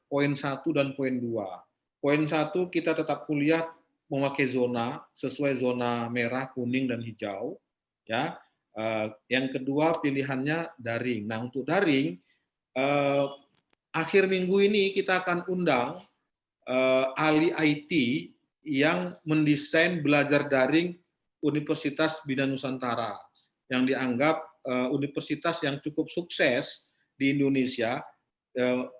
poin 1 dan poin 2. Poin 1 kita tetap kuliah memakai zona sesuai zona merah, kuning dan hijau, ya. Yang kedua pilihannya daring. Nah, untuk daring akhir minggu ini kita akan undang ahli IT yang mendesain belajar daring Universitas Bina Nusantara yang dianggap universitas yang cukup sukses di Indonesia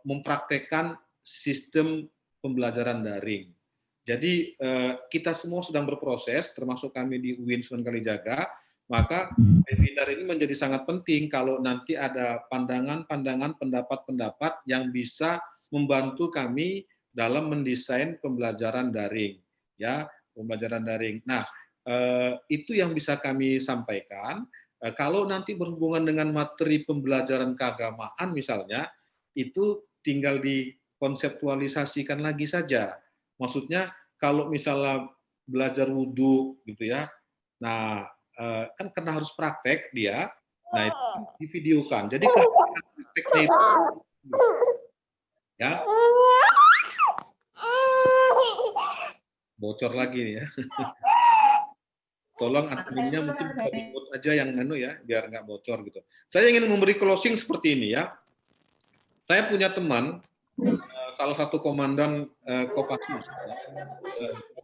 mempraktekkan sistem pembelajaran daring. Jadi kita semua sedang berproses, termasuk kami di UIN Sunan Kalijaga, maka webinar ini menjadi sangat penting kalau nanti ada pandangan-pandangan, pendapat-pendapat yang bisa membantu kami dalam mendesain pembelajaran daring, ya, pembelajaran daring. Nah, itu yang bisa kami sampaikan. Kalau nanti berhubungan dengan materi pembelajaran keagamaan misalnya, itu tinggal dikonseptualisasikan lagi saja. Maksudnya kalau misalnya belajar wudhu gitu ya, nah kan karena harus praktek dia, nah itu divideokan. Jadi kehadiran prakteknya itu ya bocor lagi nih ya. Tolong adminnya mungkin bisa di-mute aja yang ya, biar nggak bocor gitu. Saya ingin memberi closing seperti ini ya. Saya punya teman, salah satu komandan Kopassus.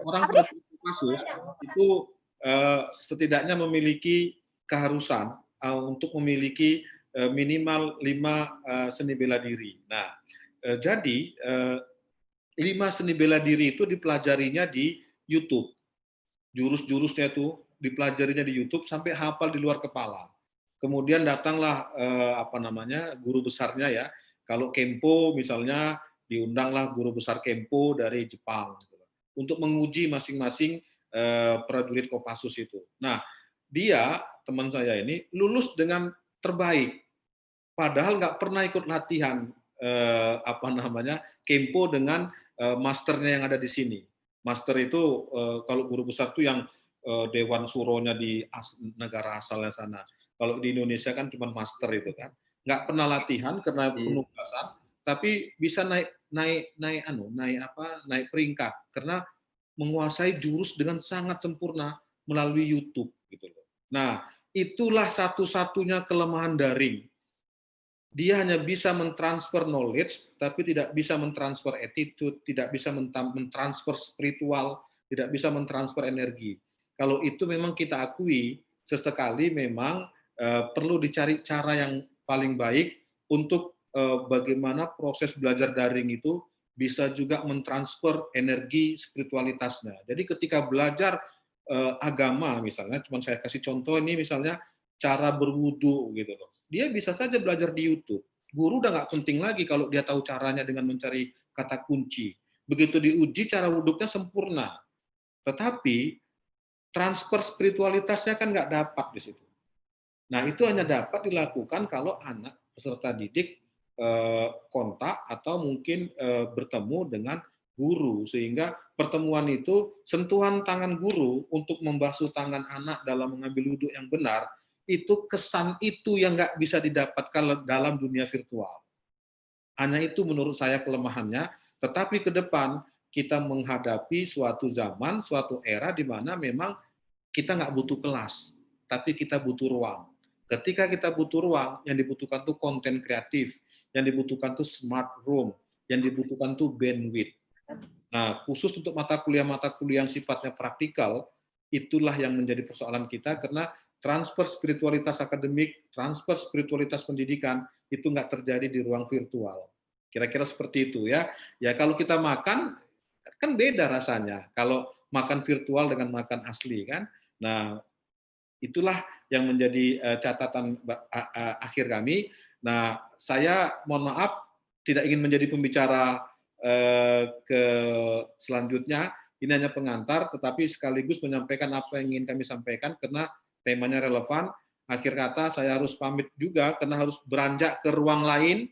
Orang prajurit Kopassus itu setidaknya memiliki keharusan untuk memiliki minimal 5 seni bela diri. Nah, jadi 5 seni bela diri itu dipelajarinya di YouTube. Jurus-jurusnya itu dipelajarinya di YouTube sampai hafal di luar kepala. Kemudian datanglah guru besarnya ya. Kalau Kempo misalnya diundanglah guru besar Kempo dari Jepang untuk menguji masing-masing prajurit Kopassus itu. Nah, dia teman saya ini lulus dengan terbaik, padahal nggak pernah ikut latihan Kempo dengan masternya yang ada di sini. Master itu kalau guru besar itu yang Dewan Suronya di negara asalnya sana. Kalau di Indonesia kan cuma master itu kan. Nggak pernah latihan karena penugasan, tapi bisa naik peringkat karena menguasai jurus dengan sangat sempurna melalui YouTube gitu loh. Nah, itulah satu-satunya kelemahan daring. Dia hanya bisa mentransfer knowledge, tapi tidak bisa mentransfer attitude, tidak bisa mentransfer spiritual, tidak bisa mentransfer energi. Kalau itu memang kita akui, sesekali memang perlu dicari cara yang paling baik untuk bagaimana proses belajar daring itu bisa juga mentransfer energi spiritualitasnya. Jadi ketika belajar agama, misalnya, cuma saya kasih contoh ini, misalnya cara berwudu gitu loh. Dia bisa saja belajar di YouTube. Guru udah nggak penting lagi kalau dia tahu caranya dengan mencari kata kunci. Begitu diuji, cara wuduknya sempurna. Tetapi transfer spiritualitasnya kan nggak dapat di situ. Nah, itu hanya dapat dilakukan kalau anak peserta didik kontak atau mungkin bertemu dengan guru, sehingga pertemuan itu sentuhan tangan guru untuk membasuh tangan anak dalam mengambil wudhu yang benar, itu kesan itu yang nggak bisa didapatkan dalam dunia virtual. Hanya itu menurut saya kelemahannya, tetapi ke depan kita menghadapi suatu zaman, suatu era di mana memang kita nggak butuh kelas, tapi kita butuh ruang. Ketika kita butuh ruang, yang dibutuhkan tuh konten kreatif, yang dibutuhkan tuh smart room, yang dibutuhkan tuh bandwidth. Nah, khusus untuk mata kuliah yang sifatnya praktikal, itulah yang menjadi persoalan kita, karena transfer spiritualitas akademik, transfer spiritualitas pendidikan, itu nggak terjadi di ruang virtual. Kira-kira seperti itu ya. Ya kalau kita makan, kan beda rasanya. Kalau makan virtual dengan makan asli kan. Nah, itulah yang menjadi catatan akhir kami. Nah, saya mohon maaf tidak ingin menjadi pembicara ke selanjutnya. Ini hanya pengantar, tetapi sekaligus menyampaikan apa yang ingin kami sampaikan karena temanya relevan. Akhir kata saya harus pamit juga karena harus beranjak ke ruang lain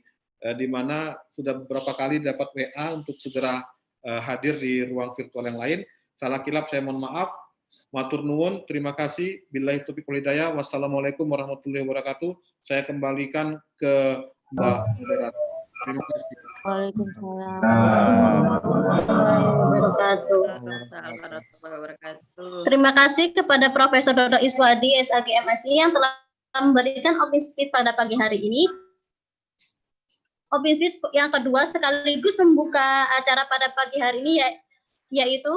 di mana sudah beberapa kali dapat WA untuk segera hadir di ruang virtual yang lain. Salah kilap saya mohon maaf. Matur nuwun, terima kasih. Billahi taufiq wal hidayah. Wassalamualaikum warahmatullahi wabarakatuh. Saya kembalikan ke Mbak moderator. Terima kasih. Waalaikumsalam warahmatullahi wabarakatuh. Terima kasih kepada Profesor Dodo Iswadi, SAG MSI yang telah memberikan Open Speech pada pagi hari ini. Open Speech yang kedua sekaligus membuka acara pada pagi hari ini yaitu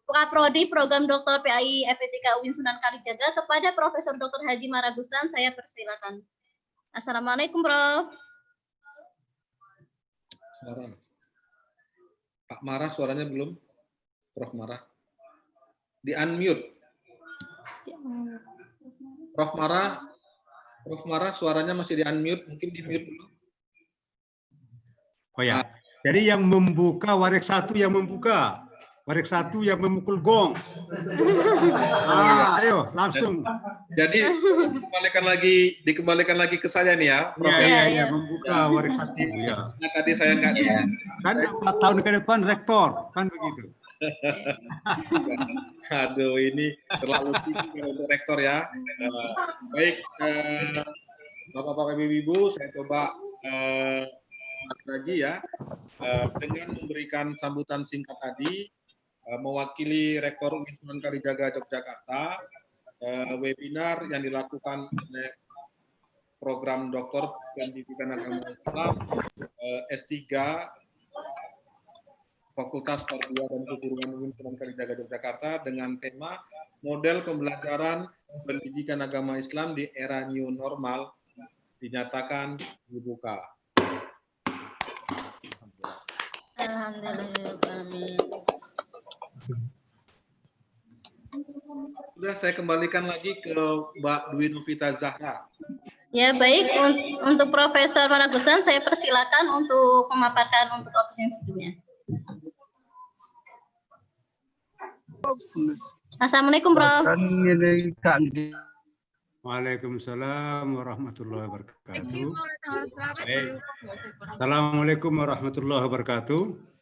Kaprodi Program Dr. PAI FPTK UIN Sunan Kalijaga kepada Profesor Dr. Haji Maragustan. Saya persilakan. Assalamualaikum, Prof. Pak Marah suaranya belum? Prof Marah. Di unmute. Prof Marah suaranya masih di unmute, mungkin di mute dulu. Oh ya. Jadi yang membuka Warek 1 yang membuka. Warek 1 yang memukul gong. Ayo langsung. Jadi dikembalikan lagi ke saya nih ya. Iya, membuka Warek 1 ya. Nah, tadi saya nggak kan 4 tahun ke depan rektor, kan begitu. Aduh, ini terlalu tinggi untuk rektor ya. Baik, Bapak-bapak, Ibu-ibu, saya coba lagi ya dengan memberikan sambutan singkat tadi. Mewakili Rektor UIN Sunan Kalijaga Yogyakarta, webinar yang dilakukan oleh program Doktor Pendidikan Agama Islam S3 Fakultas Tarbiyah dan Keguruan UIN Sunan Kalijaga Yogyakarta dengan tema Model Pembelajaran Pendidikan Agama Islam di Era New Normal dinyatakan dibuka. Alhamdulillah. Sudah saya kembalikan lagi ke Mbak Dwi Novita Zahra. Ya baik, untuk Profesor Maragustan saya persilakan untuk memaparkan untuk opsi sebelumnya. Assalamualaikum, Prof. Waalaikumsalam warahmatullahi wabarakatuh. Assalamualaikum warahmatullahi wabarakatuh.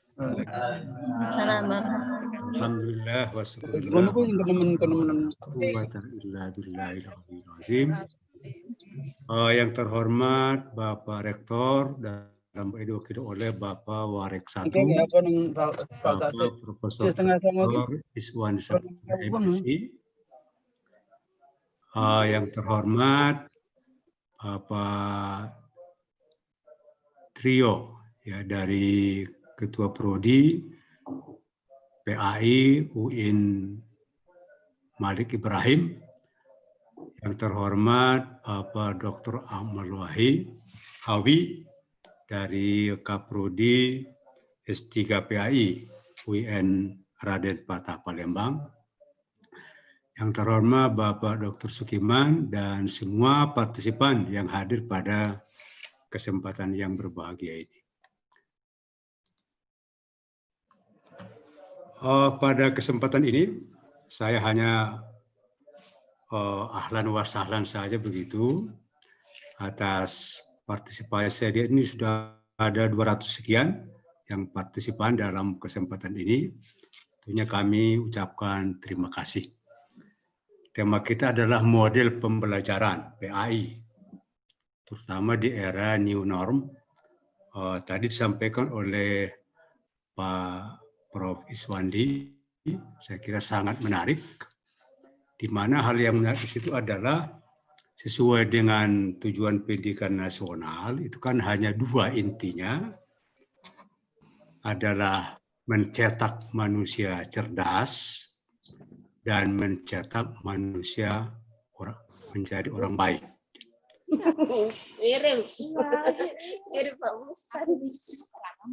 Alhamdulillah wassalatu yang terhormat Bapak Rektor dan diwakili oleh Bapak Warek 1, Bapak Profesor Dr. Iswadi MSI, yang terhormat Bapak Trio ya dari Ketua Prodi PAI UIN Malik Ibrahim, yang terhormat Bapak Dr. Ahmad Hawi dari Kaprodi S3 PAI UIN Raden Patah Palembang, yang terhormat Bapak Dr. Sukiman dan semua partisipan yang hadir pada kesempatan yang berbahagia ini. Pada kesempatan ini saya hanya ahlan wa sahlan saja begitu atas partisipasi saya. Ini sudah ada 200 sekian yang partisipan dalam kesempatan ini. Tentunya kami ucapkan terima kasih. Tema kita adalah model pembelajaran PAI, terutama di era new norm. Tadi disampaikan oleh Pak Prof. Iswandi, saya kira sangat menarik, di mana hal yang menarik di situ adalah sesuai dengan tujuan pendidikan nasional, itu kan hanya dua intinya, adalah mencetak manusia cerdas dan mencetak manusia menjadi orang baik.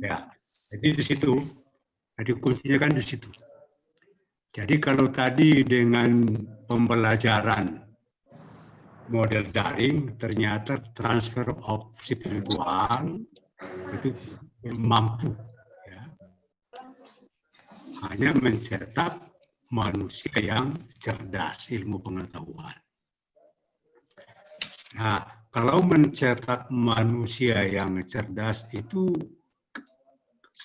Ya, jadi di situ. Jadi kuncinya kan di situ. Jadi kalau tadi dengan pembelajaran model daring, ternyata transfer of spiritual itu belum mampu. Ya. Hanya mencetak manusia yang cerdas, ilmu pengetahuan. Nah, kalau mencetak manusia yang cerdas itu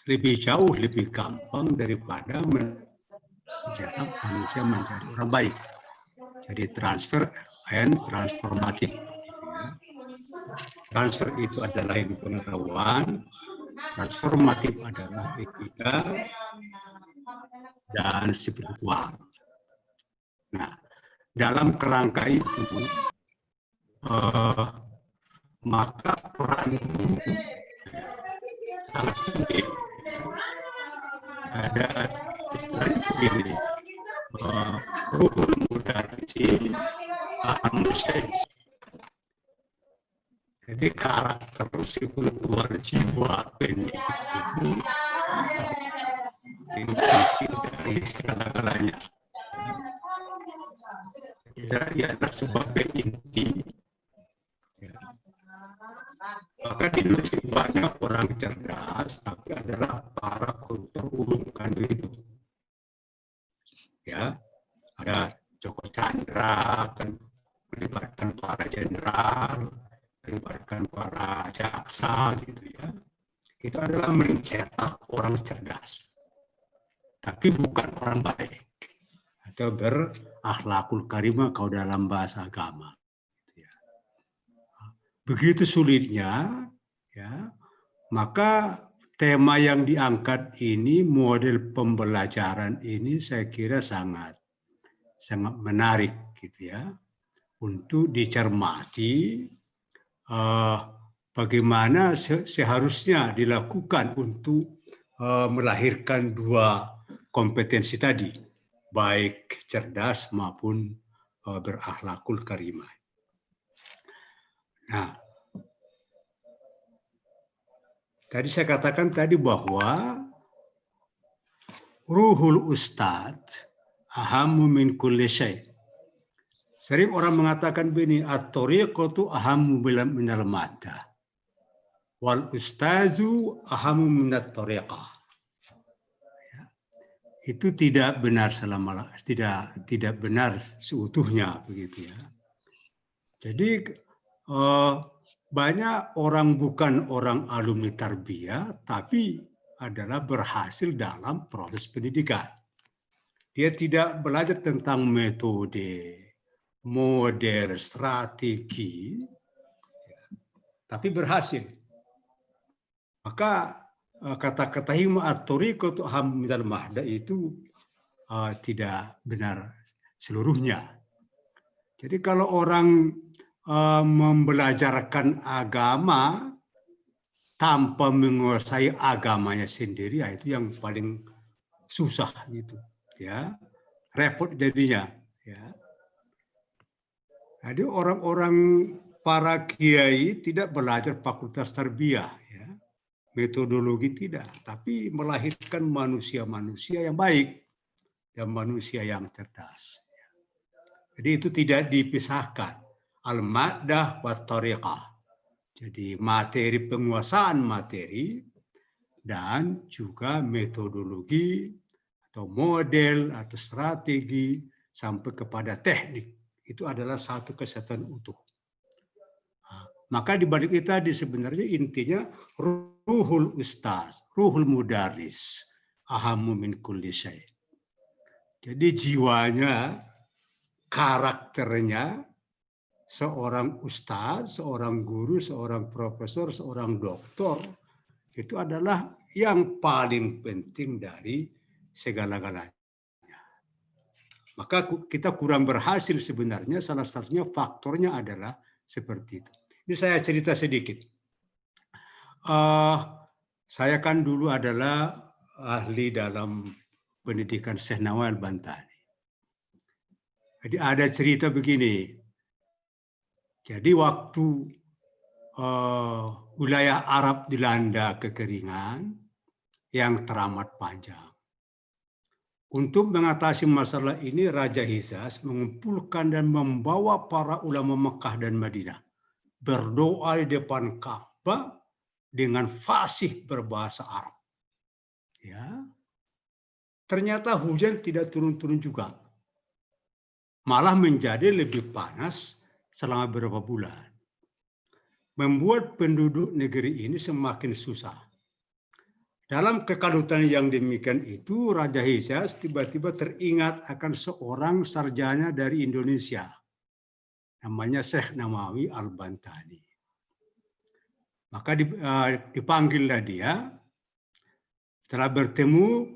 lebih jauh, lebih gampang daripada mencetak manusia menjadi orang baik. Jadi transfer and transformatif. Transfer itu adalah ilmu pengetahuan, transformatif adalah etika dan spiritual. Nah, dalam kerangka itu, maka peran guru sangat penting. Ada istilah begini, ruhul mudarrisi ahamsyai. Jadi karakter spiritual jiwa pendidik itu penting dari segala-galanya. Jadi adalah sebagai inti. Maka di Indonesia banyak orang cerdas, tapi adalah para koruptor umum kan begitu. Ya, ada Joko Chandra kan melibatkan para jenderal, melibatkan para jaksa gitu ya. Itu adalah mencetak orang cerdas, tapi bukan orang baik atau berakhlakul karimah kalau dalam bahasa agama. Begitu sulitnya, ya, maka tema yang diangkat ini, model pembelajaran ini saya kira sangat menarik gitu ya, untuk dicermati bagaimana seharusnya dilakukan untuk melahirkan dua kompetensi tadi, baik cerdas maupun berakhlakul karimah. Nah, tadi saya katakan tadi bahwa ruhul ustadz ahammu min kulli syai'. Sering orang mengatakan begini, at-tariqatu ahammu minal maddah wal ustazu ahammu minat tariqah. Ya. Itu tidak benar tidak benar seutuhnya begitu ya. Jadi banyak orang bukan orang alumni tarbiyah, tapi adalah berhasil dalam proses pendidikan. Dia tidak belajar tentang metode, model, strategi, tapi berhasil. Maka kata-kata hima'at-tariqatu aham minal mahda itu tidak benar seluruhnya. Jadi kalau orang membelajarkan agama tanpa menguasai agamanya sendiri, itu yang paling susah gitu ya, repot jadinya ya. Jadi orang-orang para kiai tidak belajar fakultas tarbiyah ya, metodologi tidak, tapi melahirkan manusia-manusia yang baik dan manusia yang cerdas. Jadi itu tidak dipisahkan. Al-maddah wa tariqah. Jadi materi, penguasaan materi dan juga metodologi atau model atau strategi sampai kepada teknik. Itu adalah satu kesatuan utuh. Maka di balik itu tadi sebenarnya intinya ruhul ustaz, ruhul mudaris, ahammu min kulli syai'. Jadi jiwanya, karakternya seorang ustaz, seorang guru, seorang profesor, seorang doktor itu adalah yang paling penting dari segala-galanya. Maka kita kurang berhasil sebenarnya, salah satunya faktornya adalah seperti itu. Ini saya cerita sedikit. Saya kan dulu adalah ahli dalam pendidikan Syekh Nawal Bantani. Jadi ada cerita begini. Jadi waktu wilayah Arab dilanda kekeringan yang teramat panjang. Untuk mengatasi masalah ini, Raja Hizas mengumpulkan dan membawa para ulama Mekah dan Madinah berdoa di depan Ka'bah dengan fasih berbahasa Arab. Ya, ternyata hujan tidak turun-turun juga, malah menjadi lebih panas selama beberapa bulan. Membuat penduduk negeri ini semakin susah. Dalam kekalutan yang demikian itu, Raja Hizas tiba-tiba teringat akan seorang sarjana dari Indonesia. Namanya Syekh Nawawi Al-Bantani. Maka dipanggillah dia. Setelah bertemu,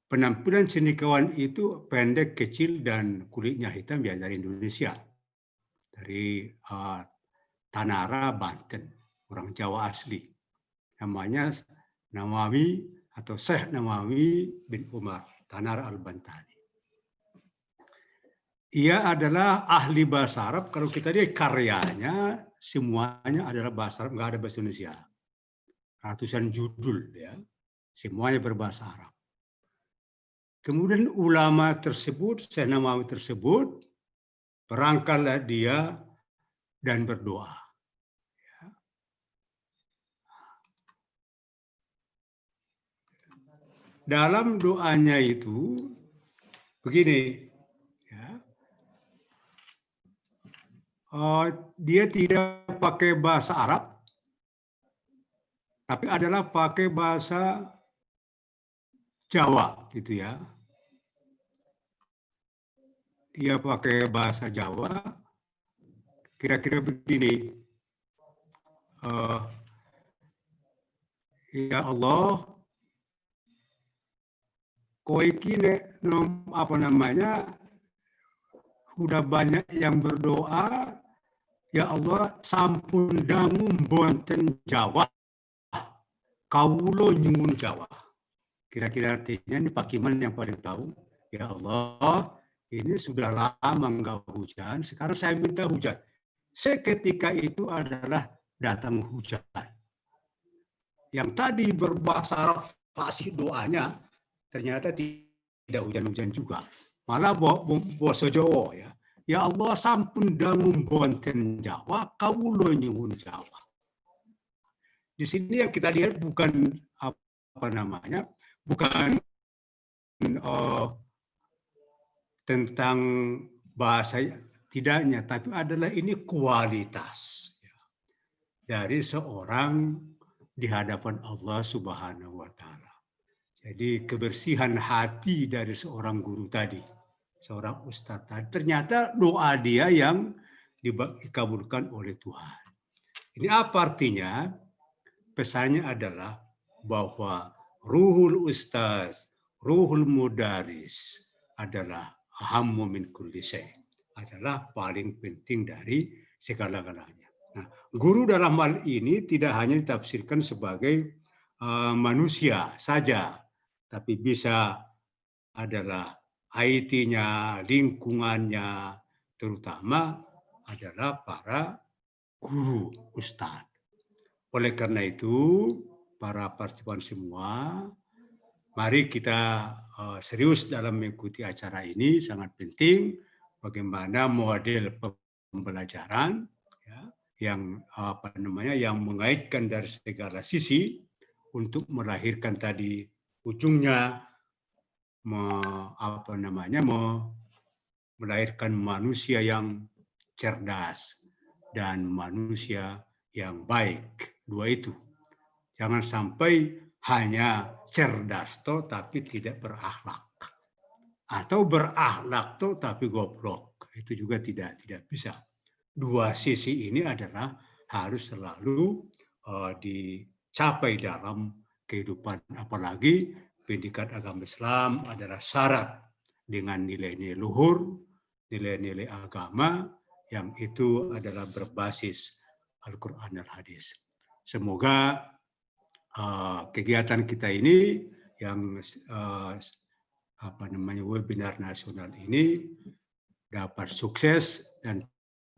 penampilan cendekiawan itu pendek, kecil, dan kulitnya hitam, ya dari Indonesia. Dari Tanara, Banten, orang Jawa asli. Namanya Nawawi atau Syekh Nawawi bin Umar Tanara Al-Bantani. Ia adalah ahli bahasa Arab. Kalau kita lihat karyanya, semuanya adalah bahasa Arab, nggak ada bahasa Indonesia. Ratusan judul, ya, semuanya berbahasa Arab. Kemudian ulama tersebut, Syekh Nawawi tersebut, berangkatlah dia dan berdoa. Dalam doanya itu begini, ya, dia tidak pakai bahasa Arab, tapi adalah pakai bahasa Jawa, gitu ya. Dia pakai bahasa Jawa, kira-kira begini. Ya Allah, kowe iki apa namanya, udah banyak yang berdoa, ya Allah sampun dangu bonten Jawa, kawulo nyuwun Jawa. Kira-kira artinya ini Pak Kiman yang paling tahu. Ya Allah, ini sudah lama enggak hujan, sekarang saya minta hujan. Seketika itu adalah datang hujan. Yang tadi berbahasa Arab fasih doanya, ternyata tidak hujan-hujan juga. Malah bahasa Jawa, ya. Ya Allah sampun dangu bonten Jawa, kawulo nyuwun Jawa. Di sini yang kita lihat bukan apa namanya, bukan tentang bahasa tidaknya, tapi adalah ini kualitas, ya, dari seorang di hadapan Allah Subhanahu wa Ta'ala. Jadi kebersihan hati dari seorang guru tadi, seorang ustadz tadi, ternyata doa dia yang dikabulkan oleh Tuhan. Ini apa artinya? Pesannya adalah bahwa ruhul ustaz, ruhul mudaris adalah ahammu min kulli syai', adalah paling penting dari segala-galanya. Nah, guru dalam hal ini tidak hanya ditafsirkan sebagai manusia saja, tapi bisa adalah IT-nya, lingkungannya, terutama adalah para guru, ustadz. Oleh karena itu, para partisipan semua, mari kita serius dalam mengikuti acara ini. Sangat penting bagaimana model pembelajaran, ya, yang apa namanya, yang mengaitkan dari segala sisi untuk melahirkan tadi ujungnya melahirkan manusia yang cerdas dan manusia yang baik. Dua itu. Jangan sampai hanya cerdas toh tapi tidak berakhlak. Atau berakhlak toh tapi goblok. Itu juga tidak bisa. Dua sisi ini adalah harus selalu dicapai dalam kehidupan. Apalagi pendidikan agama Islam adalah syarat dengan nilai-nilai luhur, nilai-nilai agama yang itu adalah berbasis Al-Quran dan Hadis. Semoga kegiatan kita ini yang webinar nasional ini dapat sukses dan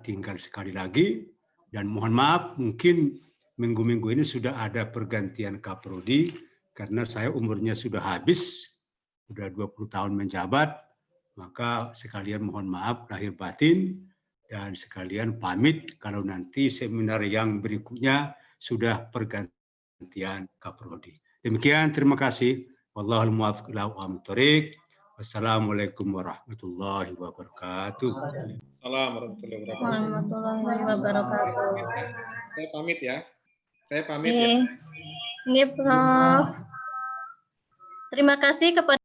tinggal sekali lagi. Dan mohon maaf, mungkin minggu-minggu ini sudah ada pergantian kaprodi karena saya umurnya sudah habis, sudah 20 tahun menjabat, maka sekalian mohon maaf lahir batin. Dan sekalian pamit kalau nanti seminar yang berikutnya sudah pergantian kaprodi. Demikian, terima kasih. Wallahul muwaffiq ila aqwamit thoriq. Wassalamualaikum warahmatullahi wabarakatuh. Assalamualaikum Warahmatullahi wabarakatuh. Saya pamit ya. Saya pamit ya. Ini Prof. Terima kasih kepada